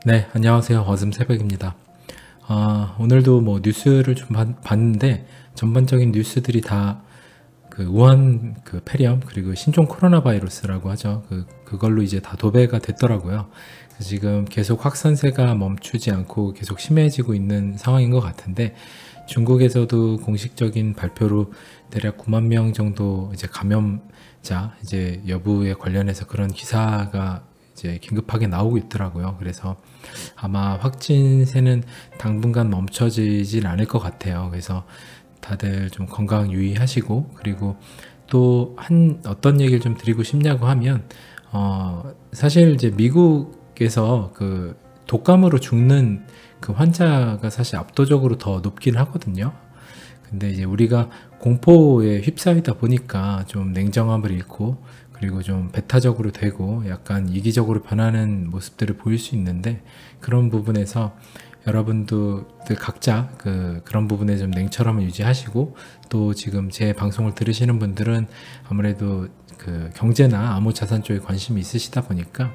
네, 안녕하세요. 어슴새벽입니다. 오늘도 뭐 뉴스를 좀 봤는데 전반적인 뉴스들이 다 그 우한 그 폐렴 그리고 신종 코로나 바이러스라고 하죠. 그걸로 이제 다 도배가 됐더라고요. 그래서 지금 계속 확산세가 멈추지 않고 계속 심해지고 있는 상황인 것 같은데, 중국에서도 공식적인 발표로 대략 9만 명 정도 이제 감염자 이제 여부에 관련해서 그런 기사가 이제 긴급하게 나오고 있더라고요. 그래서 아마 확진세는 당분간 멈춰지질 않을 것 같아요. 그래서 다들 좀 건강 유의하시고, 그리고 또 어떤 얘기를 좀 드리고 싶냐고 하면, 사실 이제 미국에서 그 독감으로 죽는 그 환자가 사실 압도적으로 더 높긴 하거든요. 근데 이제 우리가 공포에 휩싸이다 보니까 좀 냉정함을 잃고, 그리고 좀 배타적으로 되고 약간 이기적으로 변하는 모습들을 보일 수 있는데, 그런 부분에서 여러분도 각자 그런 부분에 좀 냉철함을 유지하시고, 또 지금 제 방송을 들으시는 분들은 아무래도 그 경제나 암호자산 쪽에 관심이 있으시다 보니까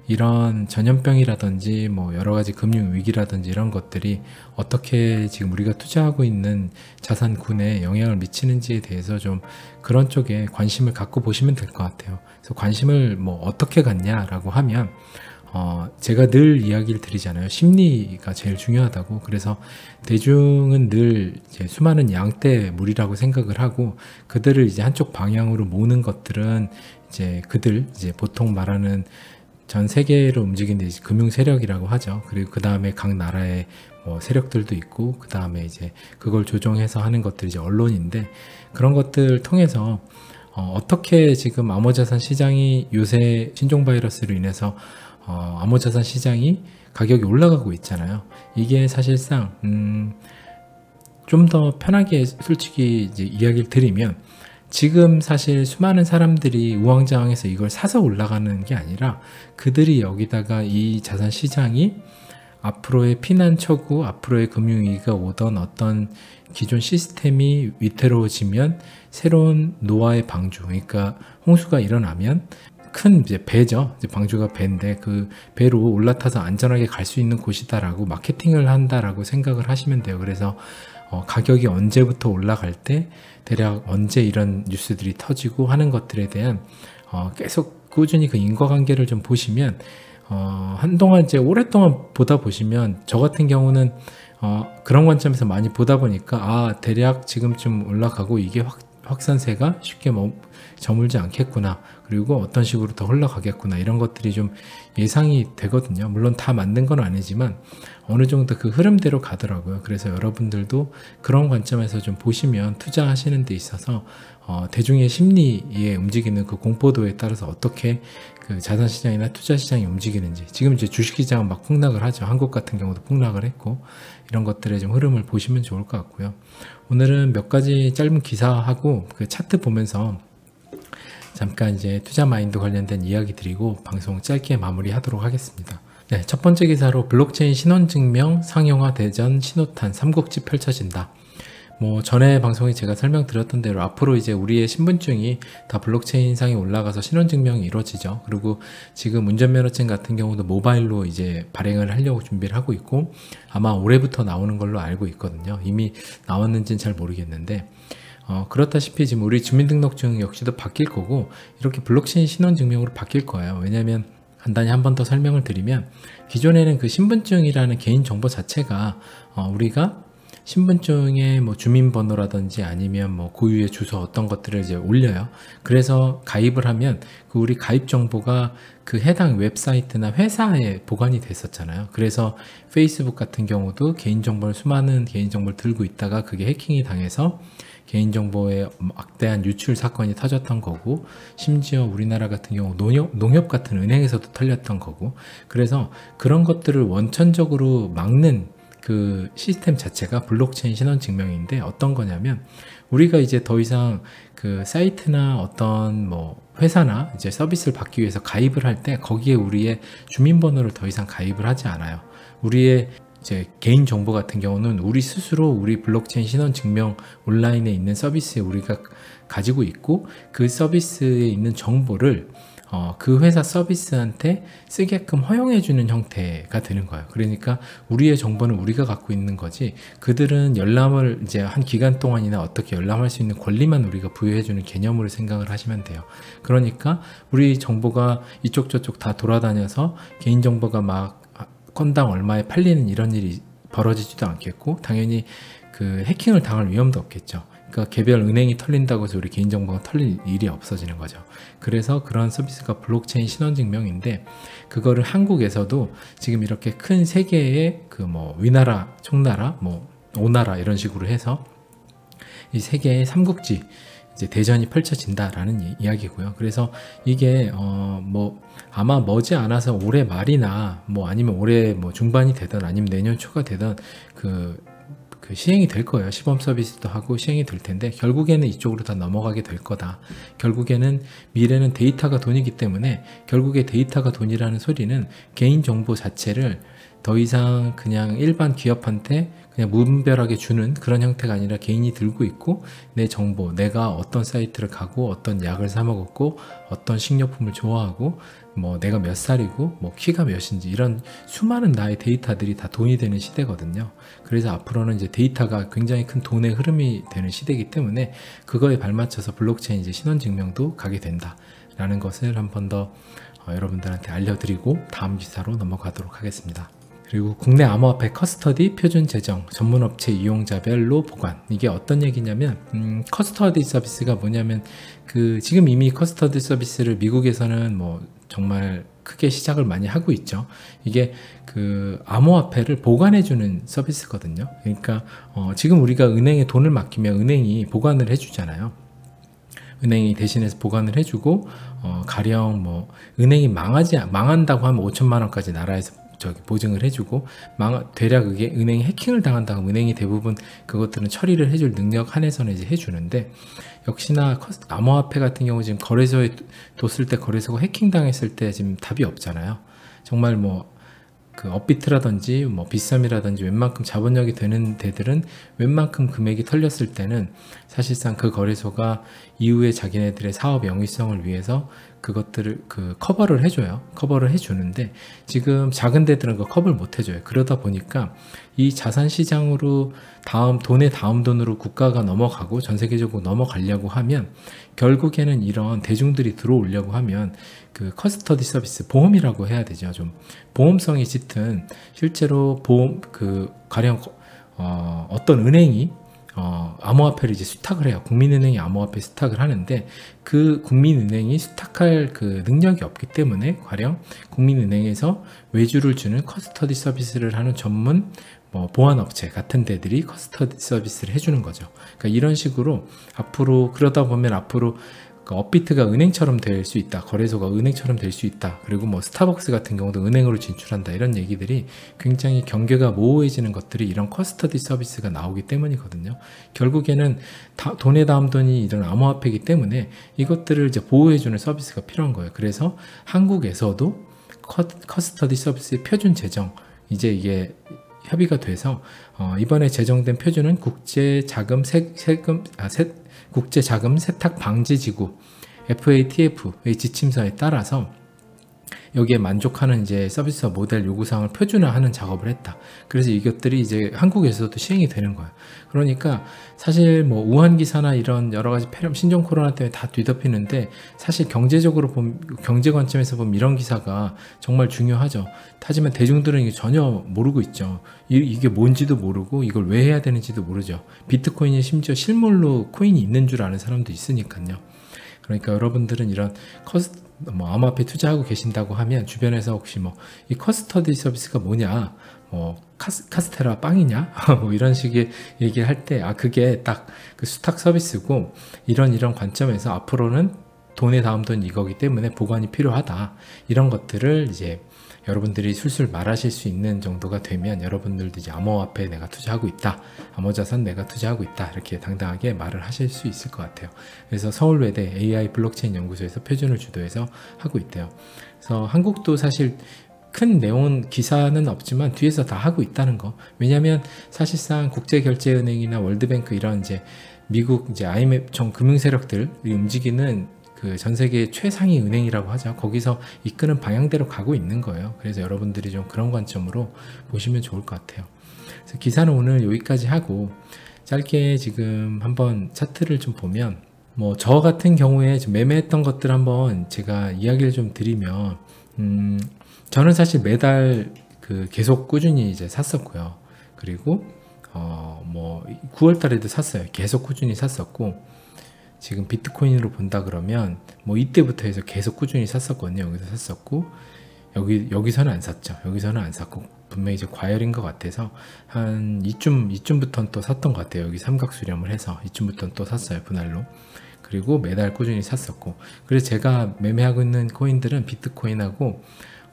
이런 전염병이라든지 뭐 여러 가지 금융 위기라든지 이런 것들이 어떻게 지금 우리가 투자하고 있는 자산군에 영향을 미치는지에 대해서 좀 그런 쪽에 관심을 갖고 보시면 될 것 같아요. 그래서 관심을 뭐 어떻게 갖냐라고 하면, 제가 늘 이야기를 드리잖아요. 심리가 제일 중요하다고. 그래서 대중은 늘 이제 수많은 양떼 물이라고 생각을 하고, 그들을 이제 한쪽 방향으로 모으는 것들은 이제 이제 보통 말하는 전 세계로 움직이는 이제 금융 세력이라고 하죠. 그리고 그 다음에 각 나라의 뭐 세력들도 있고, 그 다음에 이제 그걸 조종해서 하는 것들이 이제 언론인데, 그런 것들 통해서 어떻게 지금 암호자산 시장이 요새 신종 바이러스로 인해서 암호자산 시장이 가격이 올라가고 있잖아요. 이게 사실상 좀 더 편하게 솔직히 이제 이야기를 드리면, 지금 사실 수많은 사람들이 우왕좌왕해서 이걸 사서 올라가는 게 아니라, 그들이 여기다가 이 자산 시장이 앞으로의 피난처고 앞으로의 금융위기가 오던 어떤 기존 시스템이 위태로워지면 새로운 노아의 방주, 그러니까 홍수가 일어나면 큰 이제 배죠. 이제 방주가 배인데 그 배로 올라타서 안전하게 갈 수 있는 곳이다라고 마케팅을 한다라고 생각을 하시면 돼요. 그래서 가격이 언제부터 올라갈 때 대략 언제 이런 뉴스들이 터지고 하는 것들에 대한 계속 꾸준히 그 인과관계를 좀 보시면, 한동안 이제 오랫동안 보다 보시면, 저 같은 경우는 그런 관점에서 많이 보다 보니까 대략 지금쯤 올라가고 이게 확산세가 쉽게 저물지 않겠구나, 그리고 어떤 식으로 더 흘러가겠구나, 이런 것들이 좀 예상이 되거든요. 물론 다 맞는 건 아니지만 어느 정도 그 흐름대로 가더라고요. 그래서 여러분들도 그런 관점에서 좀 보시면 투자하시는 데 있어서 대중의 심리에 움직이는 그 공포도에 따라서 어떻게 그 자산시장이나 투자시장이 움직이는지, 지금 이제 주식시장은 막 폭락을 하죠. 한국 같은 경우도 폭락을 했고, 이런 것들의 좀 흐름을 보시면 좋을 것 같고요. 오늘은 몇 가지 짧은 기사하고 그 차트 보면서 잠깐 이제 투자 마인드 관련된 이야기 드리고 방송 짧게 마무리하도록 하겠습니다. 네, 첫 번째 기사로 블록체인 신원증명 상용화 대전 신호탄 삼국지 펼쳐진다. 뭐 전에 방송에 제가 설명드렸던 대로 앞으로 이제 우리의 신분증이 다 블록체인상에 올라가서 신원증명이 이루어지죠. 그리고 지금 운전면허증 같은 경우도 모바일로 이제 발행을 하려고 준비를 하고 있고, 아마 올해부터 나오는 걸로 알고 있거든요. 이미 나왔는지는 잘 모르겠는데, 그렇다시피 지금 우리 주민등록증 역시도 바뀔 거고, 이렇게 블록체인 신원증명으로 바뀔 거예요. 왜냐면 간단히 한 번 더 설명을 드리면, 기존에는 그 신분증이라는 개인정보 자체가 우리가 신분증에 뭐 주민번호라든지 아니면 뭐 고유의 주소 어떤 것들을 이제 올려요. 그래서 가입을 하면 그 우리 가입 정보가 그 해당 웹사이트나 회사에 보관이 됐었잖아요. 그래서 페이스북 같은 경우도 수많은 개인정보를 들고 있다가 그게 해킹이 당해서 개인정보의 막대한 유출 사건이 터졌던 거고, 심지어 우리나라 같은 경우 농협 같은 은행에서도 털렸던 거고, 그래서 그런 것들을 원천적으로 막는 그 시스템 자체가 블록체인 신원증명인데, 어떤 거냐면 우리가 이제 더 이상 그 사이트나 어떤 뭐 회사나 이제 서비스를 받기 위해서 가입을 할 때 거기에 우리의 주민번호를 더 이상 가입을 하지 않아요. 우리의 이제 개인 정보 같은 경우는 우리 스스로 우리 블록체인 신원 증명 온라인에 있는 서비스에 우리가 가지고 있고, 그 서비스에 있는 정보를 그 회사 서비스한테 쓰게끔 허용해주는 형태가 되는 거예요. 그러니까 우리의 정보는 우리가 갖고 있는 거지, 그들은 열람을 이제 한 기간 동안이나 어떻게 열람할 수 있는 권리만 우리가 부여해주는 개념으로 생각을 하시면 돼요. 그러니까 우리 정보가 이쪽 저쪽 다 돌아다녀서 개인정보가 막 건당 얼마에 팔리는 이런 일이 벌어지지도 않겠고, 당연히 그 해킹을 당할 위험도 없겠죠. 그러니까 개별 은행이 털린다고 해서 우리 개인정보가 털릴 일이 없어지는 거죠. 그래서 그런 서비스가 블록체인 신원증명인데, 그거를 한국에서도 지금 이렇게 큰 세 개의 그 뭐 위나라, 총나라, 뭐 오나라 이런 식으로 해서 이 세 개의 삼국지 이제 대전이 펼쳐진다라는 이야기고요. 그래서 이게 뭐 아마 머지않아서 올해 말이나 뭐 아니면 올해 뭐 중반이 되든 아니면 내년 초가 되든 그 시행이 될 거예요. 시범 서비스도 하고 시행이 될 텐데, 결국에는 이쪽으로 다 넘어가게 될 거다. 결국에는 미래는 데이터가 돈이기 때문에, 결국에 데이터가 돈이라는 소리는 개인정보 자체를 더 이상 그냥 일반 기업한테 그냥 무분별하게 주는 그런 형태가 아니라, 개인이 들고 있고 내 정보, 내가 어떤 사이트를 가고 어떤 약을 사 먹었고 어떤 식료품을 좋아하고 뭐 내가 몇 살이고 뭐 키가 몇인지, 이런 수많은 나의 데이터들이 다 돈이 되는 시대거든요. 그래서 앞으로는 이제 데이터가 굉장히 큰 돈의 흐름이 되는 시대이기 때문에, 그거에 발맞춰서 블록체인 이제 신원증명도 가게 된다라는 것을 한 번 더 여러분들한테 알려드리고 다음 기사로 넘어가도록 하겠습니다. 그리고 국내 암호화폐 커스터디 표준 제정, 전문업체 이용자별로 보관. 이게 어떤 얘기냐면, 커스터디 서비스가 뭐냐면, 지금 이미 커스터디 서비스를 미국에서는 뭐 정말 크게 시작을 많이 하고 있죠. 이게 암호화폐를 보관해주는 서비스거든요. 그러니까 지금 우리가 은행에 돈을 맡기면 은행이 보관을 해주잖아요. 은행이 대신해서 보관을 해주고, 가령 뭐 은행이 망한다고 하면 5천만 원까지 나라에서 보증을 해주고, 대략 그게 은행이 해킹을 당한다고 은행이 대부분 그것들은 처리를 해줄 능력 한에서는 이제 해주는데, 역시나 암호화폐 같은 경우 지금 거래소에 뒀을 때 거래소가 해킹 당했을 때 지금 답이 없잖아요. 정말 뭐 업비트라든지 뭐 비썸이라든지 웬만큼 자본력이 되는 데들은 웬만큼 금액이 털렸을 때는 사실상 그 거래소가 이후에 자기네들의 사업 영위성을 위해서 그것들을 커버를 해줘요. 커버를 해주는데, 지금 작은 데들은 그 커버를 못 해줘요. 그러다 보니까 이 자산 시장으로 돈의 다음 돈으로 국가가 넘어가고 전 세계적으로 넘어가려고 하면, 결국에는 이런 대중들이 들어오려고 하면 커스터디 서비스, 보험이라고 해야 되죠. 좀 보험성이 짙은, 실제로 가령 어떤 은행이 암호화폐를 이제 수탁을 해요. 국민은행이 암호화폐 수탁을 하는데, 그 국민은행이 수탁할 능력이 없기 때문에, 가령 국민은행에서 외주를 주는 커스터디 서비스를 하는 전문 보안업체 같은 데들이 커스터디 서비스를 해주는 거죠. 그러니까 이런 식으로 그러다 보면 앞으로 업비트가 은행처럼 될 수 있다, 거래소가 은행처럼 될 수 있다, 그리고 뭐 스타벅스 같은 경우도 은행으로 진출한다, 이런 얘기들이 굉장히 경계가 모호해지는 것들이 이런 커스터디 서비스가 나오기 때문이거든요. 결국에는 돈의 다음 돈이 이런 암호화폐이기 때문에 이것들을 이제 보호해주는 서비스가 필요한 거예요. 그래서 한국에서도 커스터디 서비스의 표준 제정, 이제 이게 협의가 돼서 이번에 제정된 표준은 국제자금 세탁 방지 지구 FATF의 지침서에 따라서 여기에 만족하는 이제 서비스 모델 요구사항을 표준화하는 작업을 했다. 그래서 이것들이 이제 한국에서도 시행이 되는 거예요. 그러니까 사실 뭐 우한 기사나 이런 여러 가지 폐렴, 신종 코로나 때문에 다 뒤덮이는데, 사실 경제적으로 보면, 경제 관점에서 보면 이런 기사가 정말 중요하죠. 하지만 대중들은 이게 전혀 모르고 있죠. 이게 뭔지도 모르고 이걸 왜 해야 되는지도 모르죠. 비트코인이 심지어 실물로 코인이 있는 줄 아는 사람도 있으니까요. 그러니까 여러분들은 이런 암호화폐 투자하고 계신다고 하면 주변에서 혹시 이 커스터디 서비스가 뭐냐, 카스테라 빵이냐 뭐 이런 식의 얘기를 할 때, 그게 딱 그 수탁 서비스고, 이런 관점에서 앞으로는 돈의 다음 돈 이거기 때문에 보관이 필요하다, 이런 것들을 이제 여러분들이 술술 말하실 수 있는 정도가 되면, 여러분들도 이제 암호화폐에 내가 투자하고 있다, 암호자산 내가 투자하고 있다, 이렇게 당당하게 말을 하실 수 있을 것 같아요. 그래서 서울외대 AI 블록체인 연구소에서 표준을 주도해서 하고 있대요. 그래서 한국도 사실 큰 내용은 기사는 없지만 뒤에서 다 하고 있다는 거. 왜냐하면 사실상 국제결제은행이나 월드뱅크 이런 이제 미국 이제 IMF 전 금융 세력들이 움직이는 그 전 세계 최상위 은행이라고 하죠. 거기서 이끄는 방향대로 가고 있는 거예요. 그래서 여러분들이 좀 그런 관점으로 보시면 좋을 것 같아요. 그래서 기사는 오늘 여기까지 하고, 짧게 지금 한번 차트를 좀 보면, 뭐 저 같은 경우에 좀 매매했던 것들 한번 제가 이야기를 좀 드리면, 저는 사실 매달 그 계속 꾸준히 이제 샀었고요. 그리고 뭐 9월 달에도 샀어요. 계속 꾸준히 샀었고, 지금 비트코인으로 본다 그러면 뭐 이때부터 해서 계속 꾸준히 샀었거든요. 여기서 샀었고, 여기서는 안 샀죠. 여기서는 안 샀고, 분명히 이제 과열인 것 같아서 한 이쯤부터는 또 샀던 것 같아요. 여기 삼각 수렴을 해서 이쯤부터는 또 샀어요, 분할로. 그리고 매달 꾸준히 샀었고, 그래서 제가 매매하고 있는 코인들은 비트코인하고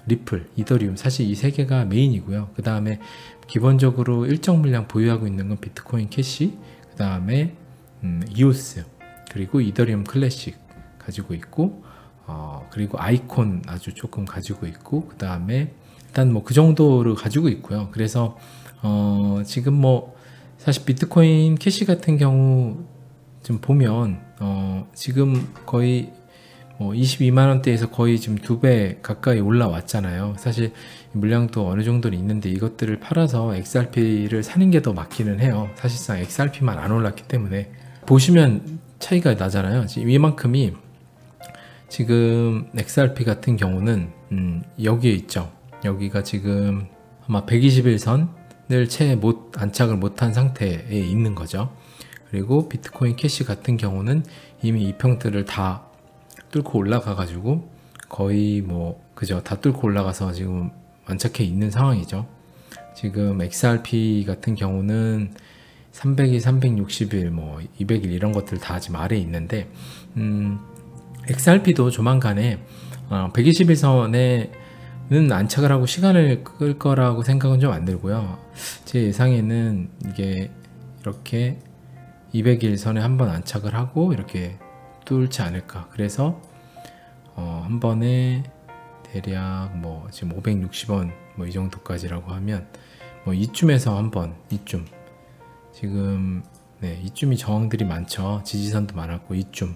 리플, 이더리움, 사실 이 세 개가 메인이고요. 그 다음에 기본적으로 일정 물량 보유하고 있는 건 비트코인 캐시, 그 다음에 이오스, 그리고 이더리움 클래식 가지고 있고, 그리고 아이콘 아주 조금 가지고 있고, 그 다음에 일단 뭐 그 정도를 가지고 있고요. 그래서 지금 뭐 사실 비트코인 캐시 같은 경우 좀 보면 지금 거의 뭐 22만원대에서 거의 지금 2배 가까이 올라왔잖아요. 사실 물량도 어느 정도는 있는데 이것들을 팔아서 XRP를 사는 게 더 맞기는 해요. 사실상 XRP만 안 올랐기 때문에 보시면 차이가 나잖아요. 지금 이만큼이, 지금 XRP 같은 경우는 여기에 있죠. 여기가 지금 아마 121선을 채 안착을 못한 상태에 있는 거죠. 그리고 비트코인 캐시 같은 경우는 이미 이 평들을 다 뚫고 올라가 가지고 거의 뭐 그죠, 다 뚫고 올라가서 지금 안착해 있는 상황이죠. 지금 XRP 같은 경우는 300일, 360일, 뭐 200일 이런 것들 다 지금 아래에 있는데, XRP도 조만간에 121선에는 안착을 하고 시간을 끌 거라고 생각은 좀 안 들고요. 제 예상에는 이게 이렇게 200일선에 한번 안착을 하고 이렇게 뚫지 않을까. 그래서 한 번에 대략 뭐 지금 560원 뭐 이 정도까지라고 하면 뭐 이쯤에서 한번, 이쯤, 지금 네, 이쯤이 저항들이 많죠. 지지선도 많았고 이쯤,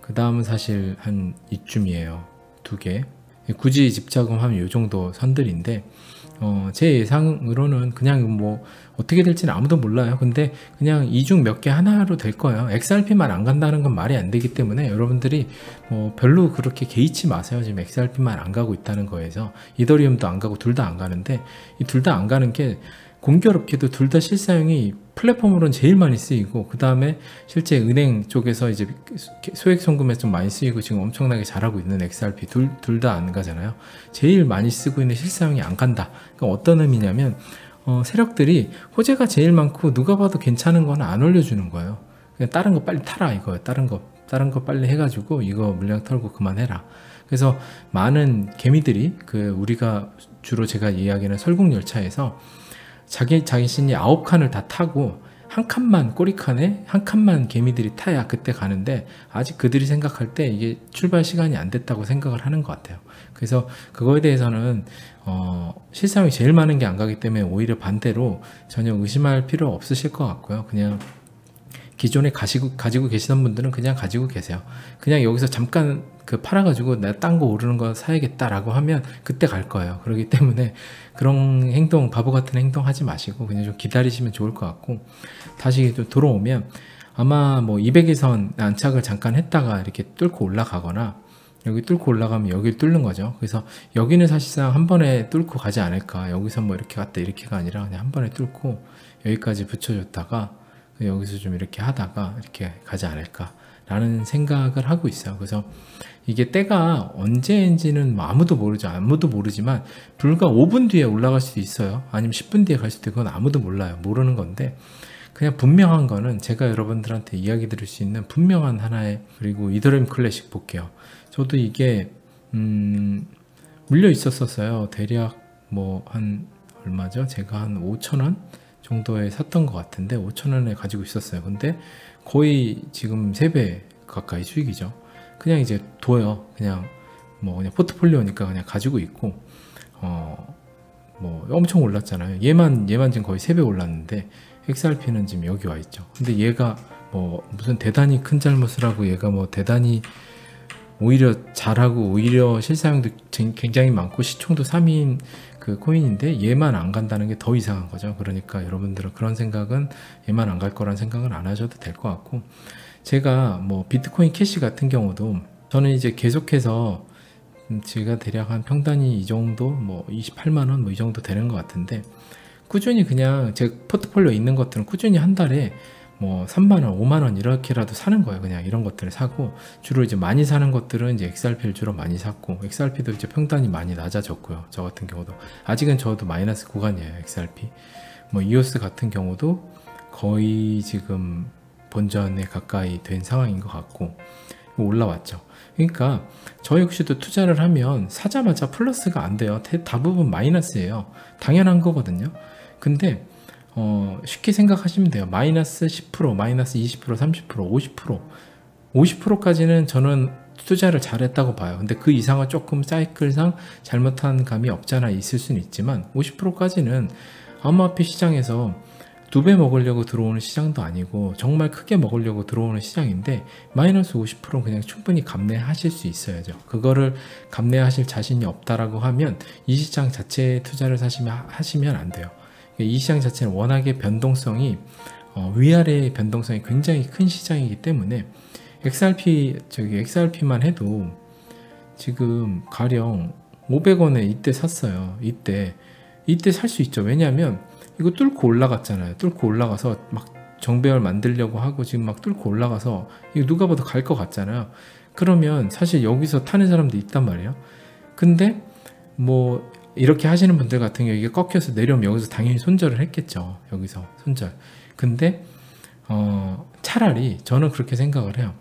그 다음은 사실 한 이쯤이에요. 두 개. 굳이 집착하면 이 정도 선들인데, 제 예상으로는 그냥 뭐 어떻게 될지는 아무도 몰라요. 근데 그냥 이 중 몇 개 하나로 될 거예요. XRP만 안 간다는 건 말이 안 되기 때문에 여러분들이 뭐 별로 그렇게 개의치 마세요. 지금 XRP만 안 가고 있다는 거에서 이더리움도 안 가고 둘 다 안 가는데, 이 둘 다 안 가는 게 공교롭게도 둘 다 실사용이 플랫폼으로는 제일 많이 쓰이고, 그 다음에 실제 은행 쪽에서 이제 소액 송금에 좀 많이 쓰이고 지금 엄청나게 잘하고 있는 XRP 둘 다 안 가잖아요. 제일 많이 쓰고 있는 실사용이 안 간다. 그러니까 어떤 의미냐면 세력들이 호재가 제일 많고 누가 봐도 괜찮은 건 안 올려주는 거예요. 그냥 다른 거 빨리 타라 이거예요. 다른 거 빨리 해가지고 이거 물량 털고 그만해라. 그래서 많은 개미들이 우리가 주로 제가 이야기하는 설국열차에서 자신이 9칸을 다 타고 한 칸만, 꼬리칸에 한 칸만 개미들이 타야 그때 가는데, 아직 그들이 생각할 때 이게 출발 시간이 안 됐다고 생각을 하는 것 같아요. 그래서 그거에 대해서는 실사용이 제일 많은 게 안 가기 때문에 오히려 반대로 전혀 의심할 필요 없으실 것 같고요. 그냥 기존에 가지고 계시던 분들은 그냥 가지고 계세요. 그냥 여기서 잠깐 팔아가지고 내가 딴 거 오르는 거 사야겠다라고 하면 그때 갈 거예요. 그렇기 때문에 그런 행동, 바보 같은 행동 하지 마시고 그냥 좀 기다리시면 좋을 것 같고, 다시 또 돌아오면 아마 뭐 200일선 안착을 잠깐 했다가 이렇게 뚫고 올라가거나, 여기 뚫고 올라가면 여기를 뚫는 거죠. 그래서 여기는 사실상 한 번에 뚫고 가지 않을까. 여기서 뭐 이렇게 갔다 이렇게가 아니라 그냥 한 번에 뚫고 여기까지 붙여줬다가 여기서 좀 이렇게 하다가 이렇게 가지 않을까 라는 생각을 하고 있어요. 그래서 이게 때가 언제인지는 뭐 아무도 모르지만 불과 5분 뒤에 올라갈 수도 있어요. 아니면 10분 뒤에 갈 수도 있고, 그건 아무도 몰라요. 모르는 건데, 그냥 분명한 거는 제가 여러분들한테 이야기 드릴 수 있는 분명한 하나의, 그리고 이더리움 클래식 볼게요. 저도 이게 물려 있었어요. 대략 뭐 한 얼마죠? 제가 한 5,000원 정도에 샀던 것 같은데 5,000원에 가지고 있었어요. 근데 거의 지금 3배 가까이 수익이죠. 그냥 이제 둬요. 그냥 포트폴리오니까 그냥 가지고 있고, 뭐 엄청 올랐잖아요. 얘만 지금 거의 3배 올랐는데 XRP는 지금 여기 와 있죠. 근데 얘가 뭐 무슨 대단히 큰 잘못을 하고 얘가 뭐 대단히 오히려 잘하고 오히려 실사용도 굉장히 많고 시총도 3위인 그 코인인데 얘만 안 간다는 게 더 이상한 거죠. 그러니까 여러분들은 그런 생각은 얘만 안 갈 거란 생각은 안 하셔도 될 것 같고, 제가 뭐 비트코인 캐시 같은 경우도 저는 이제 계속해서 제가 대략 한 평단이 이 정도 뭐 28만 원 뭐 이 정도 되는 것 같은데, 꾸준히 그냥 제 포트폴리오에 있는 것들은 꾸준히 한 달에 뭐 3만 원, 5만 원 이렇게라도 사는 거예요. 그냥 이런 것들을 사고, 주로 이제 많이 사는 것들은 이제 XRP를 주로 많이 샀고, XRP도 이제 평단이 많이 낮아졌고요. 저 같은 경우도 아직은 저도 마이너스 구간이에요. XRP 뭐 EOS 같은 경우도 거의 지금 본전에 가까이 된 상황인 것 같고 올라왔죠. 그러니까 저 역시도 투자를 하면 사자마자 플러스가 안 돼요. 대부분 마이너스예요. 당연한 거거든요. 근데 쉽게 생각하시면 돼요. 마이너스 10%, 마이너스 20%, 30%, 50%, 50%까지는 저는 투자를 잘했다고 봐요. 근데 그 이상은 조금 사이클상 잘못한 감이 없잖아 있을 수는 있지만, 50%까지는 암호화폐 시장에서 2배 먹으려고 들어오는 시장도 아니고 정말 크게 먹으려고 들어오는 시장인데, 마이너스 50%는 그냥 충분히 감내하실 수 있어야죠. 그거를 감내하실 자신이 없다라고 하면 이 시장 자체에 투자를 하시면 안 돼요. 이 시장 자체는 워낙에 변동성이 위아래의 변동성이 굉장히 큰 시장이기 때문에, XRP만 해도 지금 가령 500원에 이때 샀어요. 이때 살 수 있죠. 왜냐하면 이거 뚫고 올라갔잖아요. 뚫고 올라가서 막 정배열 만들려고 하고 지금 막 뚫고 올라가서 이거 누가 봐도 갈 것 같잖아요. 그러면 사실 여기서 타는 사람도 있단 말이에요. 근데 뭐 이렇게 하시는 분들 같은 경우에 이게 꺾여서 내려오면 여기서 당연히 손절을 했겠죠. 여기서 손절. 근데 차라리 저는 그렇게 생각을 해요.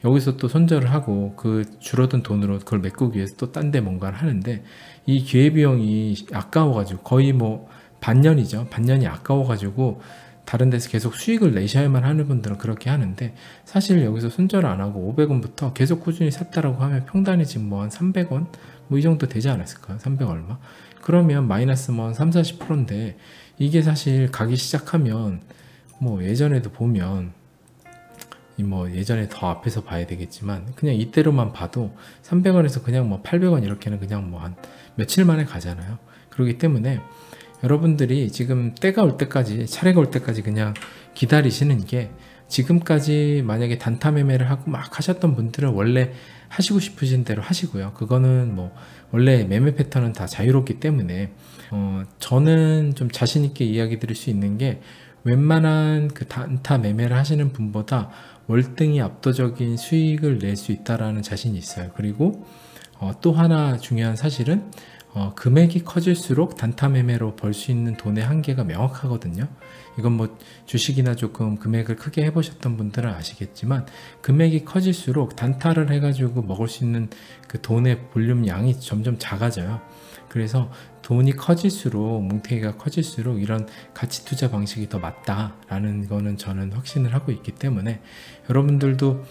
여기서 또 손절을 하고 그 줄어든 돈으로 그걸 메꾸기 위해서 또 딴 데 뭔가를 하는데, 이 기회비용이 아까워가지고 거의 뭐 반년이죠. 반년이 아까워가지고 다른 데서 계속 수익을 내셔야만 하는 분들은 그렇게 하는데, 사실 여기서 손절을 안 하고 500원부터 계속 꾸준히 샀다라고 하면 평단이 지금 뭐 한 300원 뭐 이 정도 되지 않았을까요? 300 얼마? 그러면 마이너스 뭐 한 3, 40%인데 이게 사실 가기 시작하면 뭐 예전에도 보면 뭐 예전에 더 앞에서 봐야 되겠지만 그냥 이때로만 봐도 300원에서 그냥 뭐 800원 이렇게는 그냥 뭐 한 며칠 만에 가잖아요. 그렇기 때문에 여러분들이 지금 때가 올 때까지, 차례가 올 때까지 그냥 기다리시는 게, 지금까지 만약에 단타 매매를 하고 막 하셨던 분들은 원래 하시고 싶으신 대로 하시고요. 그거는 뭐 원래 매매 패턴은 다 자유롭기 때문에 저는 좀 자신 있게 이야기 드릴 수 있는 게, 웬만한 그 단타 매매를 하시는 분보다 월등히 압도적인 수익을 낼 수 있다라는 자신이 있어요. 그리고 또 하나 중요한 사실은 금액이 커질수록 단타 매매로 벌 수 있는 돈의 한계가 명확하거든요. 이건 뭐 주식이나 조금 금액을 크게 해보셨던 분들은 아시겠지만, 금액이 커질수록 단타를 해가지고 먹을 수 있는 그 돈의 볼륨 양이 점점 작아져요. 그래서 돈이 커질수록, 뭉태기가 커질수록 이런 가치 투자 방식이 더 맞다라는 거는 저는 확신을 하고 있기 때문에, 여러분들도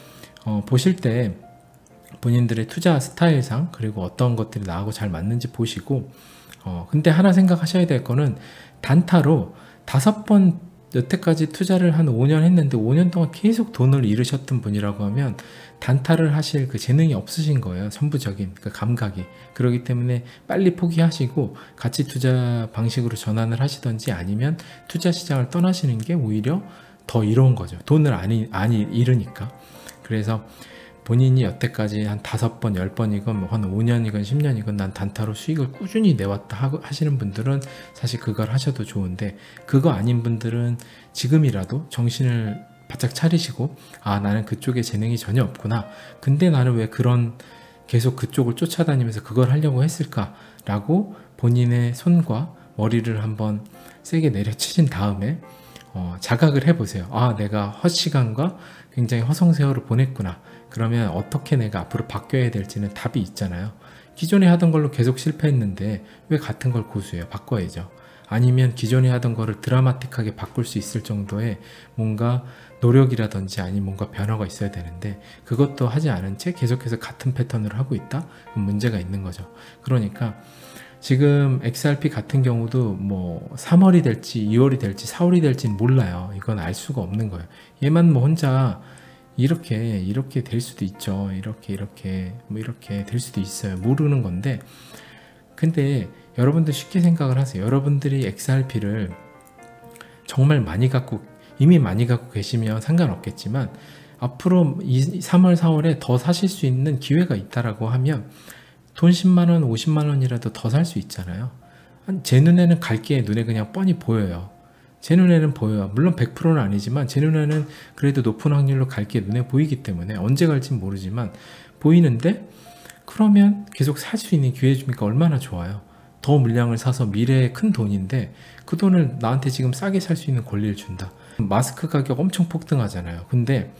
보실 때 본인들의 투자 스타일상 그리고 어떤 것들이 나하고 잘 맞는지 보시고, 근데 하나 생각하셔야 될 거는, 단타로 5번 여태까지 투자를 한 5년 했는데 5년 동안 계속 돈을 잃으셨던 분이라고 하면 단타를 하실 그 재능이 없으신 거예요. 선부적인 그 감각이. 그렇기 때문에 빨리 포기하시고 가치 투자 방식으로 전환을 하시던지, 아니면 투자 시장을 떠나시는 게 오히려 더 이로운 거죠. 돈을 안 잃으니까. 그래서 본인이 여태까지 한 5번, 10번이건 뭐 한 5년이건 10년이건 난 단타로 수익을 꾸준히 내왔다 하시는 분들은 사실 그걸 하셔도 좋은데, 그거 아닌 분들은 지금이라도 정신을 바짝 차리시고, 아, 나는 그쪽에 재능이 전혀 없구나. 근데 나는 왜 계속 그쪽을 쫓아다니면서 그걸 하려고 했을까? 라고 본인의 손과 머리를 한번 세게 내려치신 다음에 자각을 해보세요. 아, 내가 헛시간과 굉장히 허송세월을 보냈구나. 그러면 어떻게 내가 앞으로 바뀌어야 될지는 답이 있잖아요. 기존에 하던 걸로 계속 실패했는데 왜 같은 걸 고수해요? 바꿔야죠. 아니면 기존에 하던 거를 드라마틱하게 바꿀 수 있을 정도의 뭔가 노력이라든지 아니면 뭔가 변화가 있어야 되는데, 그것도 하지 않은 채 계속해서 같은 패턴으로 하고 있다? 그럼 문제가 있는 거죠. 그러니까 지금 XRP 같은 경우도 뭐 3월이 될지 2월이 될지 4월이 될지는 몰라요. 이건 알 수가 없는 거예요. 얘만 뭐 혼자 이렇게 될 수도 있죠. 이렇게 될 수도 있어요. 모르는 건데, 근데 여러분들 쉽게 생각을 하세요. 여러분들이 XRP를 정말 이미 많이 갖고 계시면 상관없겠지만, 앞으로 3월, 4월에 더 사실 수 있는 기회가 있다라고 하면 돈 10만원, 50만원이라도 더 살 수 있잖아요. 제 눈에는 갈 게 눈에 그냥 뻔히 보여요. 제 눈에는 보여요. 물론 100%는 아니지만 제 눈에는 그래도 높은 확률로 갈 게 눈에 보이기 때문에, 언제 갈진 모르지만 보이는데, 그러면 계속 살 수 있는 기회 주니까 얼마나 좋아요. 더 물량을 사서 미래의 큰 돈인데 그 돈을 나한테 지금 싸게 살 수 있는 권리를 준다. 마스크 가격 엄청 폭등하잖아요. 근데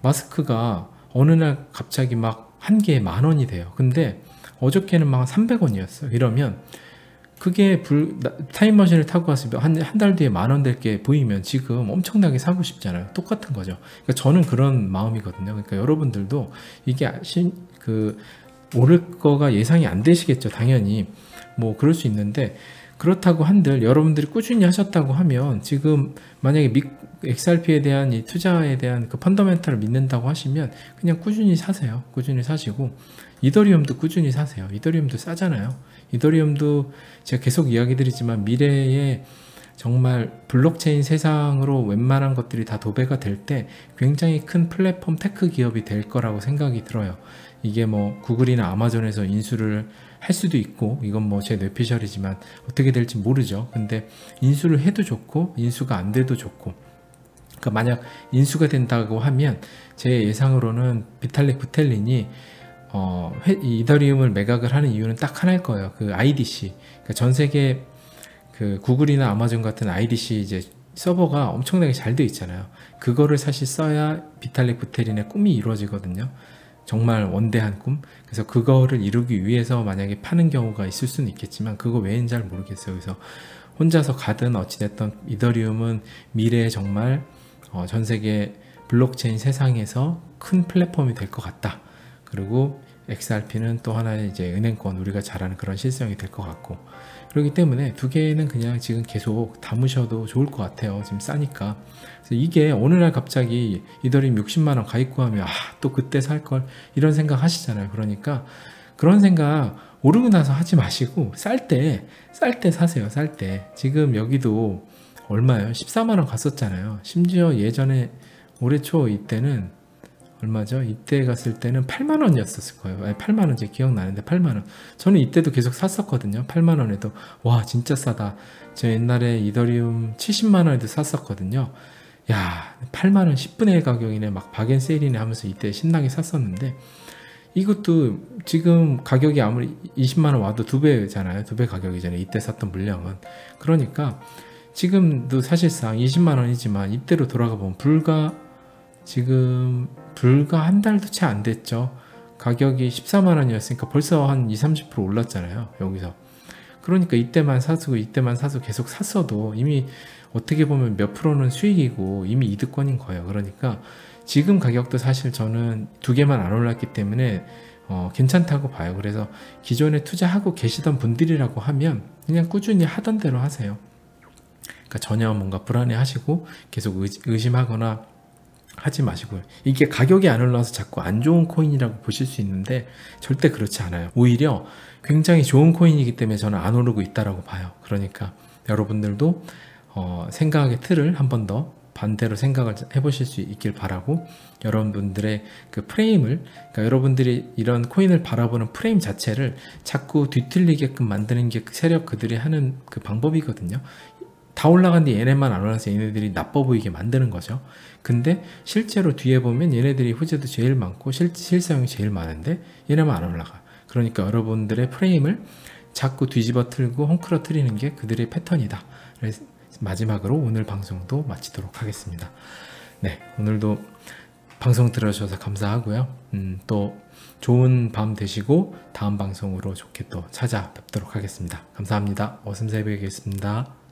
마스크가 어느 날 갑자기 막 한 개에 10,000원이 돼요. 근데 어저께는 막 300원이었어요. 이러면 그게 타임머신을 타고 왔으면 한 달 뒤에 10,000원 될 게 보이면 지금 엄청나게 사고 싶잖아요. 똑같은 거죠. 그러니까 저는 그런 마음이거든요. 그러니까 여러분들도 이게 오를 거가 예상이 안 되시겠죠. 당연히 뭐 그럴 수 있는데, 그렇다고 한들 여러분들이 꾸준히 하셨다고 하면, 지금 만약에 XRP에 대한 이 투자에 대한 그 펀더멘탈을 믿는다고 하시면 그냥 꾸준히 사세요. 꾸준히 사시고, 이더리움도 꾸준히 사세요. 이더리움도 싸잖아요. 이더리움도 제가 계속 이야기 드리지만, 미래에 정말 블록체인 세상으로 웬만한 것들이 다 도배가 될 때 굉장히 큰 플랫폼 테크 기업이 될 거라고 생각이 들어요. 이게 뭐 구글이나 아마존에서 인수를 할 수도 있고, 이건 뭐 제 뇌피셜이지만 어떻게 될지 모르죠. 근데 인수를 해도 좋고 인수가 안 돼도 좋고, 그러니까 만약 인수가 된다고 하면 제 예상으로는 비탈릭 부텔린이 이더리움을 매각을 하는 이유는 딱 하나일 거예요. 그 IDC, 그러니까 전 세계 그 구글이나 아마존 같은 IDC 이제 서버가 엄청나게 잘 돼 있잖아요. 그거를 사실 써야 비탈릭 부테린의 꿈이 이루어지거든요. 정말 원대한 꿈. 그래서 그거를 이루기 위해서 만약에 파는 경우가 있을 수는 있겠지만, 그거 외엔 잘 모르겠어요. 그래서 혼자서 가든 어찌됐든 이더리움은 미래에 정말 전 세계 블록체인 세상에서 큰 플랫폼이 될 것 같다. 그리고 XRP는 또 하나의 이제 은행권, 우리가 잘 아는 그런 실성이 될 것 같고, 그렇기 때문에 두 개는 그냥 지금 계속 담으셔도 좋을 것 같아요. 지금 싸니까. 그래서 이게 어느 날 갑자기 이더리움 60만원 가입 구하면 또 그때 살걸, 이런 생각 하시잖아요. 그러니까 그런 생각 오르고 나서 하지 마시고, 쌀 때 사세요. 쌀 때. 지금 여기도 얼마예요? 14만원 갔었잖아요. 심지어 예전에 올해 초 이때는 얼마죠? 이때 갔을 때는 8만원이었을 거예요. 아니, 8만원, 제 기억나는데 8만원. 저는 이때도 계속 샀었거든요. 8만원에도. 와, 진짜 싸다. 저 옛날에 이더리움 70만원에도 샀었거든요. 야, 8만원 10분의 1 가격이네. 막 박앤세일이네 하면서 이때 신나게 샀었는데, 이것도 지금 가격이 아무리 20만원 와도 2배잖아요. 2배 가격이잖아요. 이때 샀던 물량은. 그러니까 지금도 사실상 20만원이지만 이때로 돌아가 보면 불과 한 달도 채 안 됐죠. 가격이 14만원이었으니까 벌써 한 20-30% 올랐잖아요. 여기서. 그러니까 이때만 사서 계속 샀어도 이미 어떻게 보면 몇 프로는 수익이고 이미 이득권인 거예요. 그러니까 지금 가격도 사실 저는 두 개만 안 올랐기 때문에 괜찮다고 봐요. 그래서 기존에 투자하고 계시던 분들이라고 하면 그냥 꾸준히 하던 대로 하세요. 그러니까 전혀 뭔가 불안해 하시고 계속 의심하거나 하지 마시고요. 이게 가격이 안 올라서 자꾸 안 좋은 코인이라고 보실 수 있는데 절대 그렇지 않아요. 오히려 굉장히 좋은 코인이기 때문에 저는 안 오르고 있다라고 봐요. 그러니까 여러분들도 생각의 틀을 한 번 더 반대로 생각을 해보실 수 있길 바라고, 여러분들의 그 프레임을, 그러니까 여러분들이 이런 코인을 바라보는 프레임 자체를 자꾸 뒤틀리게끔 만드는 게 세력 그들이 하는 그 방법이거든요. 다 올라갔는데 얘네만 안 올라서 얘네들이 나빠 보이게 만드는 거죠. 근데 실제로 뒤에 보면 얘네들이 후재도 제일 많고 실사용이 제일 많은데 얘네만 안 올라가. 그러니까 여러분들의 프레임을 자꾸 뒤집어 틀고 헝클어 트리는 게 그들의 패턴이다. 그래서 마지막으로 오늘 방송도 마치도록 하겠습니다. 네, 오늘도 방송 들어주셔서 감사하고요. 또 좋은 밤 되시고 다음 방송으로 좋게 또 찾아뵙도록 하겠습니다. 감사합니다. 어슴새벽이겠습니다.